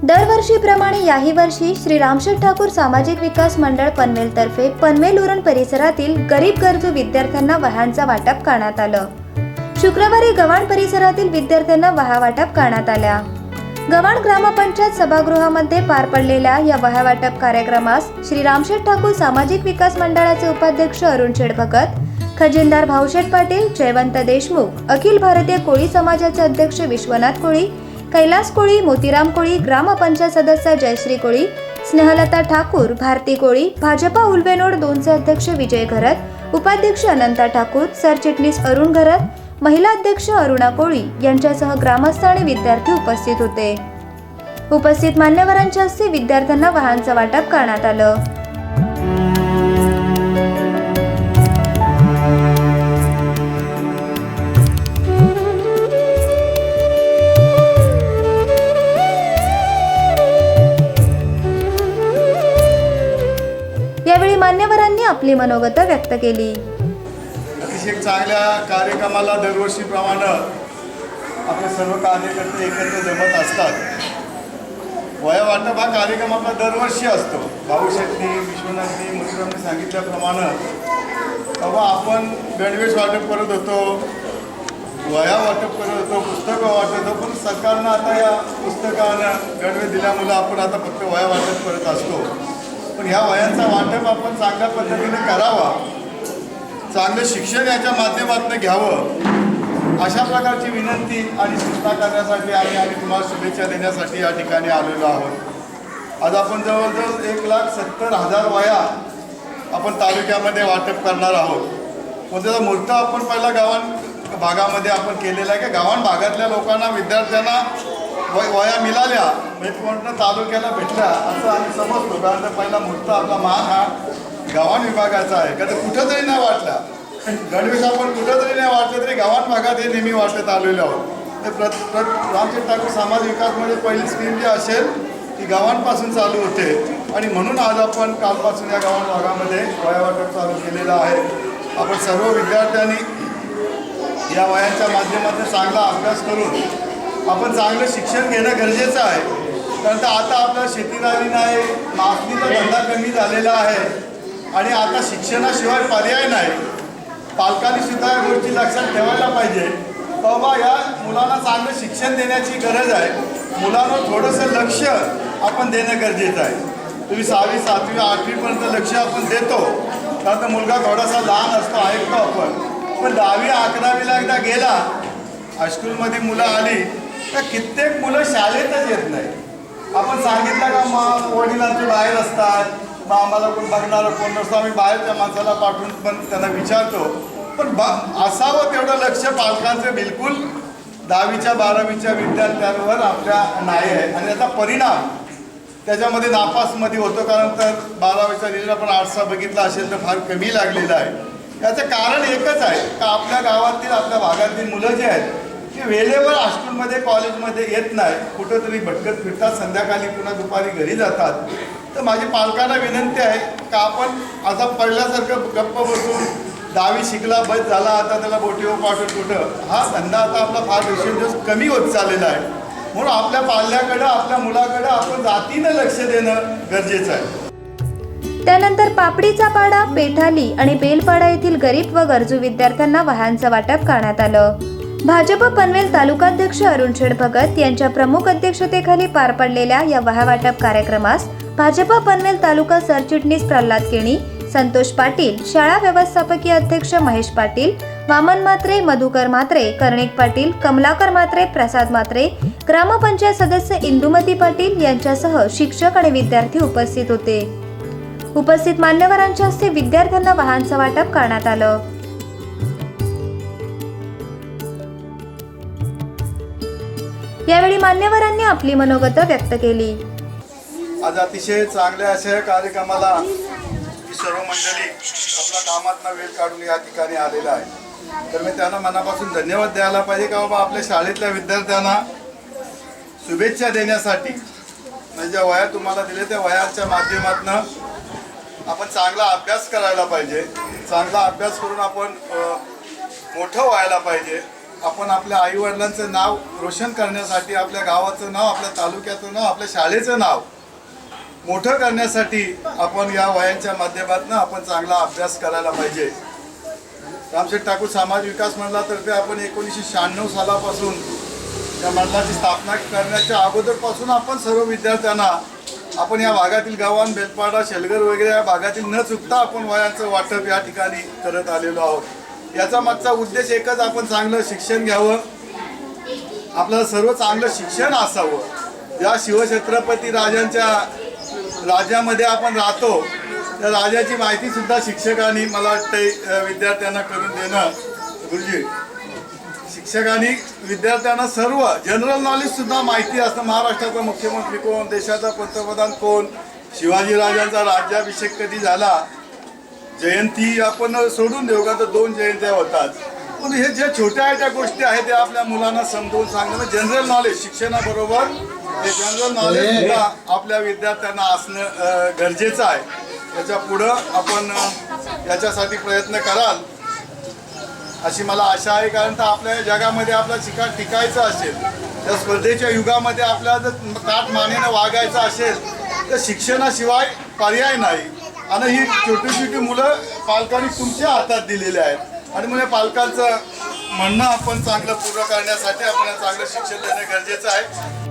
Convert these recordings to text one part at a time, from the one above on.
दरवर्षीप्रमाणे याही वर्षी श्री रामशेठ ठाकूर सामाजिक विकास मंडळ पनवेल तर्फे पनवेल उरण परिसरातील गरीब गरजू विद्यार्थ्यांना वह्यांचा वाटप करण्यात आलं। शुक्रवारी गव्हाण परिसरातील विद्यार्थ्यांना वह्या वाटप करण्यात आल्या। गव्हाण ग्रामपंचायत सभागृहामध्ये पार पडलेल्या या वह्या वाटप कार्यक्रमास श्री रामशेठ ठाकूर सामाजिक विकास मंडळाचे उपाध्यक्ष अरुण शेठ भगत, खजिनदार भाऊशेठ पाटील, जयवंत देशमुख, अखिल भारतीय कोळी समाजाचे अध्यक्ष विश्वनाथ कोळी, कैलास कोळी, मोतीराम कोळी, ग्रामपंचायत सदस्य जयश्री कोळी, स्नेहलता ठाकूर, भारती कोळी, भाजपा उल्वेनोड 2चे अध्यक्ष विजय घरत, उपाध्यक्ष अनंता ठाकूर, सरचिटणीस अरुण घरत, महिला अध्यक्ष अरुणा कोळी यांच्यासह ग्रामस्थ आणि विद्यार्थी उपस्थित होते। उपस्थित मान्यवरांच्या हस्ते विद्यार्थ्यांना वह्यांचं वाटप करण्यात आलं। यावेळी मान्यवरांनी आपली मनोगत व्यक्त केली। अतिशय चांगल्या कार्यक्रमाला दरवर्षीप्रमाणे आपले सर्व कार्यकर्ते एकत्र जमत असतात। वह्या वाटप हा कार्यक्रम आपला दरवर्षी असतो। भाऊशेठनी, विश्वनाथनी, मोतीरामनी सांगितल्याप्रमाणे तेव्हा आपण गणवेश वाटप करत होतो, वह्या वाटप करत होतो, पुस्तकं वाटत होतो, पण सरकारनं आता या पुस्तकानं गणवेश दिल्यामुळे आपण आता फक्त वह्या वाटप करत असतो। पण ह्या वह्यांचा वाटप आपण चांगल्या पद्धतीने करावा, चांगलं शिक्षण याच्या माध्यमातून घ्यावं, अशा प्रकारची विनंती आणि सूचना करण्यासाठी आणि तुम्हाला शुभेच्छा देण्यासाठी या ठिकाणी आलेलो आहोत। आज आपण जवळजवळ 1,70,000 वह्या आपण तालुक्यामध्ये वाटप करणार आहोत। पण त्याचा मूर्त आपण पहिला गव्हाण भागामध्ये आपण केलेला आहे की गव्हाण भागातल्या लोकांना, विद्यार्थ्यांना वह्या मिळाल्या म्हणजे पूर्ण तालुक्याला भेटल्या असं आम्ही समजतो। कारण पहिला मूर्त आपला मान हा गव्हाण विभागाचा आहे। कधी कुठंतरी नाही वाटला, गणवेश आपण कुठंतरी नाही वाटलं तरी गव्हाण भागात हे नेहमी वाटत आलेलो आहोत। ते रामशेठ ठाकूर समाज विकासमध्ये पहिली स्कीम जी असेल ती गव्हाणपासून चालू होते आणि म्हणून आज आपण कालपासून या गव्हाण भागामध्ये वह्या वाटप चालू केलेलं आहे। आपण सर्व विद्यार्थ्यांनी या वह्यांच्या माध्यमातून चांगला अभ्यास करून आपण चांगलं शिक्षण घेणं गरजेचं आहे। कारण तर आता आपल्या शेती राहिली नाही, मासणीचा धंदा कमी झालेला आहे आणि आता शिक्षणाशिवाय पर्याय नाही। पालकांनी सुद्धा या गोष्टी लक्षात ठेवायला पाहिजे। बाबा या मुलांना चांगलं शिक्षण देण्याची गरज आहे, मुलांना थोडंसं लक्ष आपण देणं गरजेचं आहे। तुम्ही 6वी, 7वी, 8वीपर्यंत लक्ष आपण देतो, कारण तर मुलगा थोडासा लहान असतो, ऐकतो आपण। पण 10वी, 11वीला एकदा गेला, हायस्कूलमध्ये मुलं आली तर कित्येक मुलं शाळेतच येत नाही। आपण सांगितलं का वडिलांचे बाहेर असतात, मग आम्हाला कोण बघणार कोण नसतं, आम्ही बाहेरच्या माणसाला पाठवून पण त्यांना विचारतो। पण असावं तेवढं लक्ष पालकांचं बिलकुल 10वीच्या 12वीच्या विद्यार्थ्यांवर आपल्या नाही आहे आणि त्याचा परिणाम त्याच्यामध्ये नापासमध्ये होतो। कारण तर 12वीचा रिझल्ट आपण 800 बघितला असेल तर फार कमी लागलेला आहे। याचं कारण एकच आहे का आपल्या गावातील, आपल्या भागातील मुलं जे आहेत ते वेळेवर हायस्कूलमध्ये, कॉलेजमध्ये येत नाही, कुठंतरी भटकत फिरतात, संध्याकाळी पुन्हा दुपारी घरी जातात। तर माझी पालकांना विनंती आहे का आपण आता पहिल्यासारखं गप्प बसून 10वी शिकला, बस झाला, आता त्याला बोटीवर पाठवून कुठं, हा धंदा आता आपला फार दिवसेंदिवस कमी होत चाललेला आहे। म्हणून आपल्या पाल्याकडं, आपल्या मुलाकडं आपण जातीनं लक्ष देणं गरजेचं आहे। त्यानंतर पापडीचा पाडा, पेठाली आणि बेलपाडा येथील गरीब व गरजू विद्यार्थ्यांना वह्यांचं वाटप करण्यात आलं। भाजप पनवेल तालुकाध्यक्ष अरुण शेठ भगत यांच्या प्रमुख अध्यक्षतेखाली पार पडलेल्या या वह्या वाटप कार्यक्रमास भाजप पनवेल तालुका सरचिटणीस प्रल्हाद केणी, संतोष पाटील, शाळा व्यवस्थापकीय अध्यक्ष महेश पाटील, वामन म्हात्रे, मधुकर म्हात्रे, कर्णिक पाटील, कमलाकर म्हात्रे, प्रसाद म्हात्रे, ग्रामपंचायत सदस्य इंदुमती पाटील यांच्यासह शिक्षक आणि विद्यार्थी उपस्थित होते। उपस्थित मान्यवरांच्या हस्ते विद्यार्थ्यांना वह्यांचं वाटप करण्यात आलं। यावेळी मान्यवरांनी आपली मनोगत व्यक्त केली। आज अतिशय चांगल्या अशा कार्यक्रमाला सर्व मंडळी आपल्या कामातनं वेळ काढून या ठिकाणी आलेला आहे। तर मी त्यांना मनापासून धन्यवाद द्यायला पाहिजे का बाबा आपल्या शाळेतल्या विद्यार्थ्यांना शुभेच्छा देण्यासाठी म्हणजे वह्या तुम्हाला दिले त्या वह्यांच्या माध्यमातून आपण चांगला अभ्यास करायला पाहिजे। चांगला अभ्यास करून आपण मोठं व्हायला पाहिजे आपण आपल्या आईवडिलांचं नाव रोशन करण्यासाठी, आपल्या गावाचं नाव, आपल्या तालुक्याचं नाव, आपल्या शाळेचं नाव मोठं करण्यासाठी आपण या वयांच्या माध्यमातून आपण चांगला अभ्यास करायला पाहिजे. रामशेठ ठाकूर समाज विकास मंडळातर्फे आपण 1996 सालापासून या मंडळाची स्थापना करण्याच्या अगोदरपासून आपण सर्व विद्यार्थ्यांना आपण या भागातील गावान बेलपाडा, शेलगर वगैरे या भागातील न चुकता आपण वयांचं वाटप या ठिकाणी करत आलेलो आहोत. याचा मागचा उद्देश एकच, आपण चांगलं शिक्षण घ्यावं, आपलं सर्व चांगलं शिक्षण असावं. या शिवछत्रपती राज्यामध्ये आपण राहतो, त्या राजाची माहिती सुद्धा शिक्षकांनी, मला वाटतं विद्यार्थ्यांना करून देणं. गुरुजी, शिक्षकांनी विद्यार्थ्यांना सर्व जनरल नॉलेज सुद्धा माहिती असतं. महाराष्ट्राचा मुख्यमंत्री कोण, देशाचा पंतप्रधान कोण, शिवाजी राजांचा राज्याभिषेक कधी झाला, जयंती आपण सोडून देऊ का, तर 2 जयंत्या होतात. पण हे ज्या छोट्या त्या गोष्टी आहेत त्या आपल्या मुलांना समजवून सांगणं, जनरल नॉलेज शिक्षणाबरोबर हे जनरल नॉलेज सुद्धा आपल्या विद्यार्थ्यांना असणं गरजेचं आहे. याच्या पुढं आपण याच्यासाठी प्रयत्न कराल अशी मला आशा आहे. कारण तर आपल्या जगामध्ये आपला टिकायचं असेल, त्या स्पर्धेच्या युगामध्ये आपल्याला जर काटमानेनं वागायचं असेल तर शिक्षणाशिवाय पर्याय नाही. आणि ही छोटी छोटी मुलं पालकांनी तुमच्या हातात दिलेली आहेत आणि म्हणजे पालकांचं म्हणणं आपण चांगलं पूर्ण करण्यासाठी आपल्याला चांगलं शिक्षण देणं गरजेचं आहे.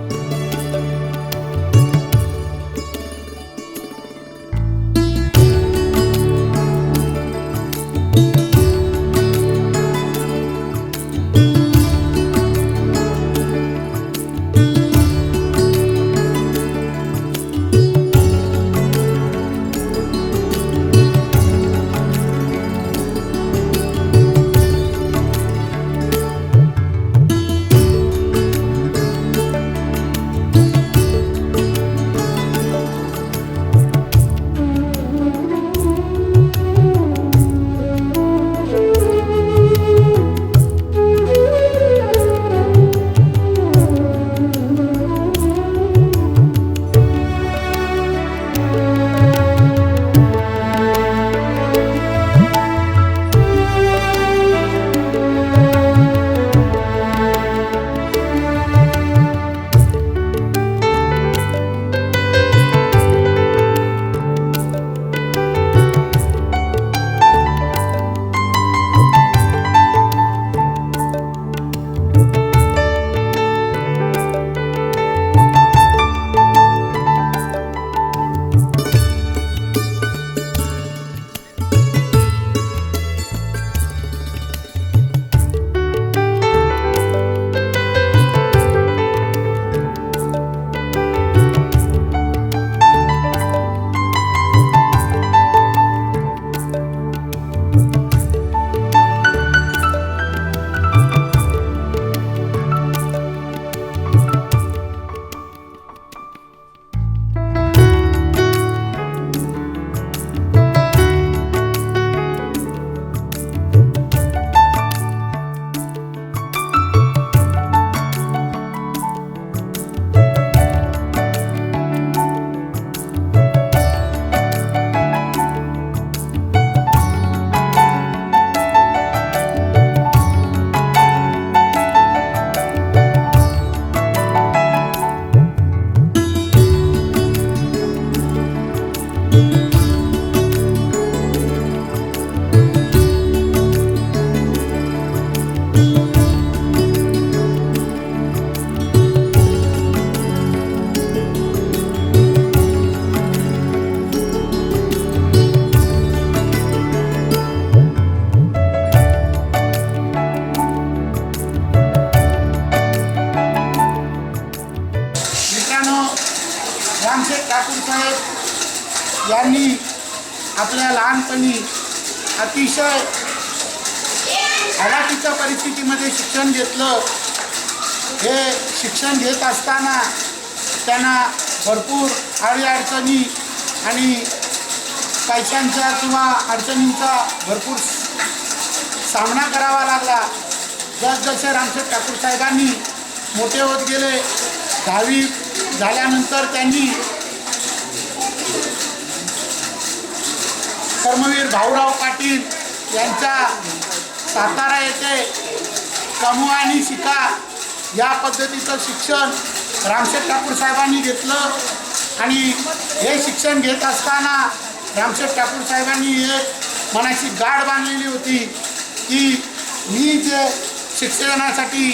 रामशेठ ठाकूर साहेब यांनी आपल्या लहानपणी अतिशय हलाखीच्या परिस्थितीमध्ये शिक्षण घेतलं. हे शिक्षण घेत असताना त्यांना भरपूर अडीअडचणी आणि पैशांच्या किंवा अडचणींचा भरपूर सामना करावा लागला. जसजसे रामशेठ ठाकूर साहेबांनी मोठे होत गेले, 10वी झाल्यानंतर त्यांनी कर्मवीर भाऊराव पाटील यांच्या सातारा येथे कमवा आणि शिका या पद्धतीचं शिक्षण रामशेठ ठाकूर साहेबांनी घेतलं. आणि हे शिक्षण घेत असताना रामशेठ ठाकूर साहेबांनी एक मनाची गाढ बांधलेली होती की मी जे शिक्षणासाठी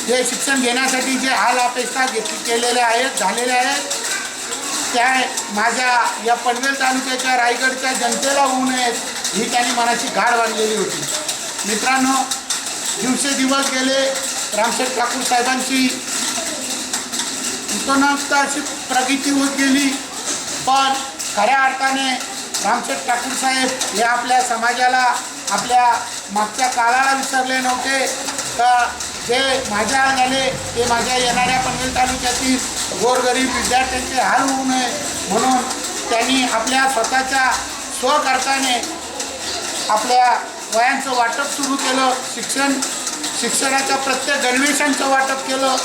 जे शिक्षण घेण्यासाठी जे हाल अपेक्षा केलेले आहेत झालेले आहेत त्या माझ्या या पनवेल तालुक्याच्या रायगडच्या जनतेला होऊ नयेत ही त्यांनी मनाची गाढ बांधलेली होती. मित्रांनो, दिवसेदिवस गेले, रामशेठ ठाकूर साहेबांची उतरवता अशी प्रगती होत गेली. पण खऱ्या अर्थाने रामशेठ ठाकूर साहेब हे आपल्या समाजाला आपल्या मागच्या काळाला विसरले नव्हते. तर जे माझ्या झाले ते माझ्या येणाऱ्या पनवेल तालुक्यातील गोरगरीब विद्यार्थ्यांचे हाल होऊ नये म्हणून त्यांनी आपल्या स्वतःच्या स्वखर्चाने आपल्या वयांचं वाटप सुरू केलं. शिक्षणाच्या प्रत्येक गणवेशांचं वाटप केलं.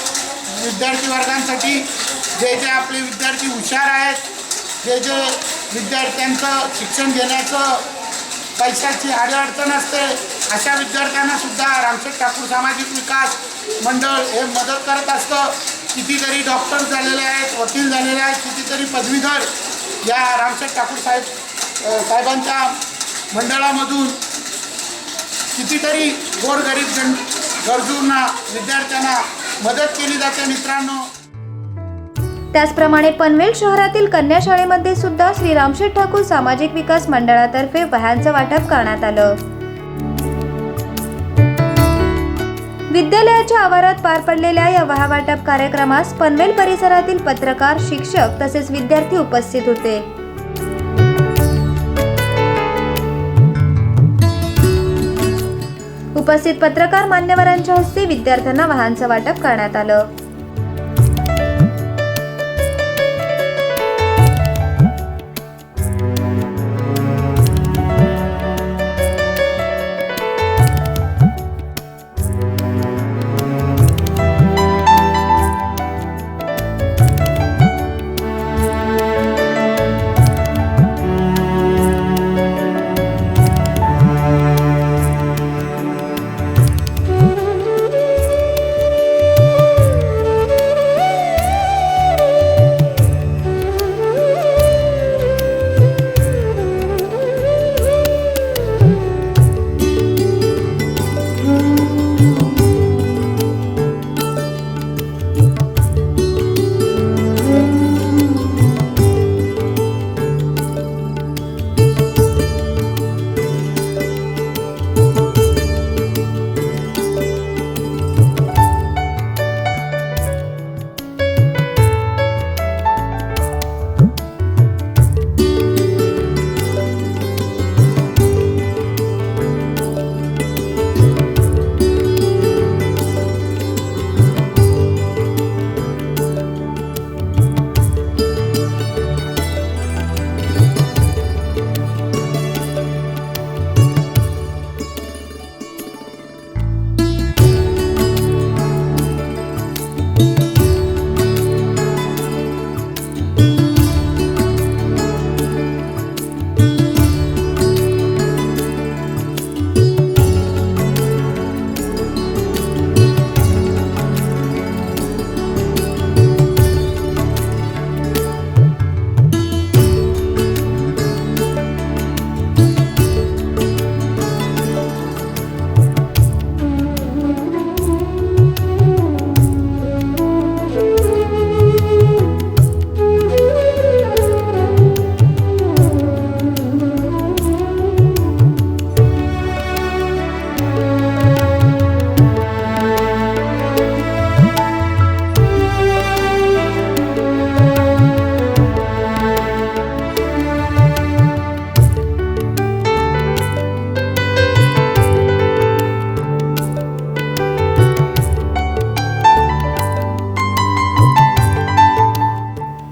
विद्यार्थी वर्गांसाठी जे जे आपले विद्यार्थी हुशार आहेत, जे जे विद्यार्थ्यांचं शिक्षण घेण्याचं पैशाची अडचण असते अशा विद्यार्थ्यांनासुद्धा रामशेठ ठाकूर सामाजिक विकास मंडळ हे मदत करत असतं. कितीतरी डॉक्टर झालेले आहेत, वकील झालेले आहेत, कितीतरी पदवीधर या रामशेठ ठाकूर साहेबांच्या मंडळामधून कितीतरी गोरगरीब गरजूंना विद्यार्थ्यांना मदत केली जाते. मित्रांनो, त्याचप्रमाणे पनवेल शहरातील कन्या शाळेमध्ये सुद्धा श्री रामशेठ ठाकूर सामाजिक विकास मंडळातर्फे वह्यांचं वाटप करण्यात आलं. विद्यालयाच्या आवारात पार पडलेल्या या वह्या वाटप कार्यक्रमास पनवेल परिसरातील पत्रकार, शिक्षक तसेच विद्यार्थी उपस्थित होते. उपस्थित पत्रकार मान्यवरांच्या हस्ते विद्यार्थ्यांना वह्यांचं वाटप करण्यात आलं.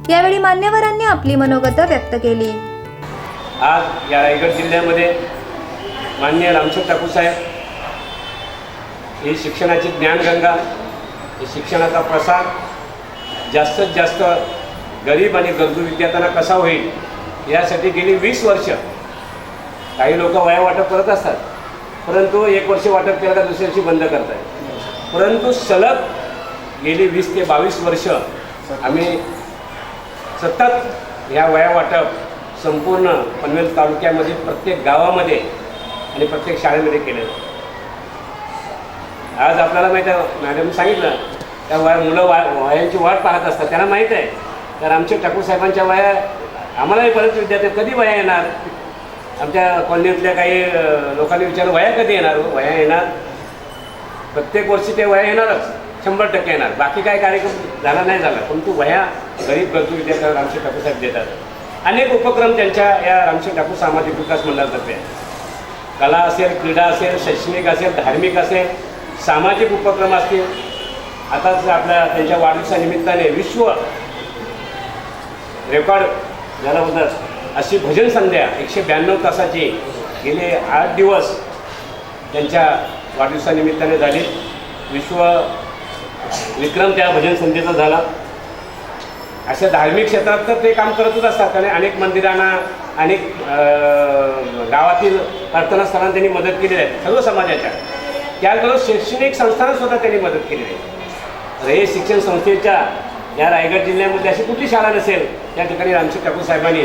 यावेळी मान्यवरांनी आपली मनोगत व्यक्त केली. आज या रायगड जिल्ह्यामध्ये माननीय रामशेठ ठाकूर साहेब ही शिक्षणाची ज्ञानगंगा, ही शिक्षणाचा प्रसार जास्तीत जास्त गरीब आणि गरजू विद्यार्थ्यांना कसा होईल यासाठी गेली 20 वर्ष काही लोक वया वाटप करत असतात, परंतु एक वर्ष वाटप केलं का दुसऱ्या वर्षी बंद करतात. परंतु सलग गेली 20 ते 22 वर्ष आम्ही सतत ह्या वया वाटप संपूर्ण पनवेल तालुक्यामध्ये प्रत्येक गावामध्ये आणि प्रत्येक शाळेमध्ये केलं. आज आपल्याला माहीत आहे, मॅडम सांगितलं त्या मुलं वयांची वाट पाहत असतात. त्यांना माहीत आहे तर आमचे ठाकूर साहेबांच्या वया, आम्हालाही बरेच विद्यार्थी कधी वया येणार. आमच्या कॉलनीतल्या काही लोकांनी विचारलं वया कधी येणार. वया येणार, प्रत्येक वर्षी ते वया येणारच, 100% येणार. बाकी काय कार्यक्रम झाला नाही झाला, परंतु वया गरीब गरजू विद्यार्थ्यांना रामशेठ ठाकूर साहेब देतात. अनेक उपक्रम त्यांच्या या रामशेठ ठाकूर सामाजिक विकास मंडळातर्फे, कला असेल, क्रीडा असेल, शैक्षणिक असेल, धार्मिक असेल, सामाजिक उपक्रम असतील. आताच आपल्या त्यांच्या वाढदिवसानिमित्ताने विश्व रेकॉर्ड झालं होतं अशी भजन संध्या 192 तासाची गेले 8 दिवस त्यांच्या वाढदिवसानिमित्ताने झाली. विश्व विक्रम त्या भजन संध्येचा झाला. अशा धार्मिक क्षेत्रात तर ते काम करतच असतात आणि अनेक मंदिरांना, अनेक गावातील प्रार्थनास्थळांना त्यांनी मदत केलेली आहे सर्व समाजाच्या. त्याचबरोबर शैक्षणिक संस्थांना सुद्धा त्यांनी मदत केलेली आहे. रयत शिक्षण संस्थेच्या या रायगड जिल्ह्यामध्ये अशी कुठली शाळा नसेल त्या ठिकाणी रामशेठ ठाकूर साहेबांनी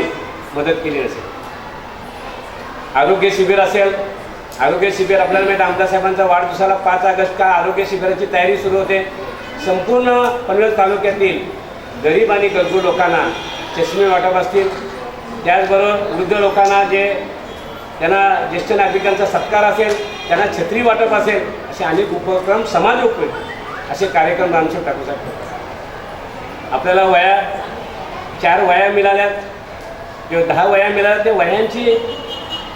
मदत केली नसेल. आरोग्य शिबिर असेल, आरोग्य शिबिर आपल्याला माहीत, आमदार साहेबांचा वाढदिवसाला 5 ऑगस्ट का आरोग्य शिबिराची तयारी सुरू होते. संपूर्ण पनवेल तालुक्यातील गरीब आणि गरजू लोकांना चष्मे वाटप असतील, त्याचबरोबर वृद्ध लोकांना जे त्यांना ज्येष्ठ नागरिकांचा सत्कार असेल, त्यांना छत्री वाटप असेल, असे अनेक उपक्रम समाजोपयोगी असे कार्यक्रम रामशेठ ठाकूर साहेब करतात. आपल्याला वया 4 वया मिळाल्यात किंवा 10 वया मिळाल्या, त्या वयांची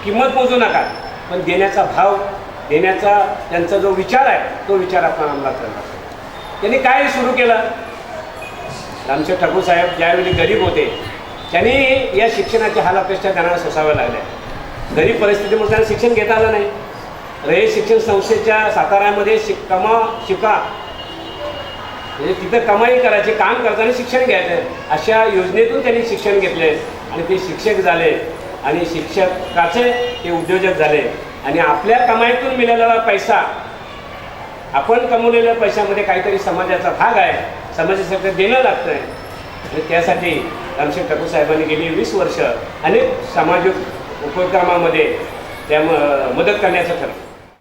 किंमत मोजू नका, पण देण्याचा भाव, देण्याचा त्यांचा जो विचार आहे तो विचार आपण अंमलात करणार. त्यांनी काय सुरू केलं. रामशेठ ठाकूर साहेब ज्यावेळी गरीब होते त्यांनी या शिक्षणाच्या हाल अपेक्षा त्यांना सोसाव्या लागल्या. गरीब परिस्थितीमुळे त्यांना शिक्षण घेता आलं नाही. रयत शिक्षण संस्थेच्या साताऱ्यामध्ये शिका म्हणजे तिथं कमाई करायची, काम करताना शिक्षण घ्यायचं, अशा योजनेतून त्यांनी शिक्षण घेतले आणि ते शिक्षक झाले आणि शिक्षकाचे ते उद्योजक झाले. आणि आपल्या कमाईतून मिळालेला पैसा, आपण कमवलेल्या पैशामध्ये काहीतरी समाजाचा भाग आहे, समाजासाठी देणं लागतं आहे. आणि त्यासाठी रामशेठ ठाकूर साहेबांनी गेली 20 वर्ष अनेक सामाजिक उपक्रमामध्ये त्या मदत करण्याचं ठरवलं.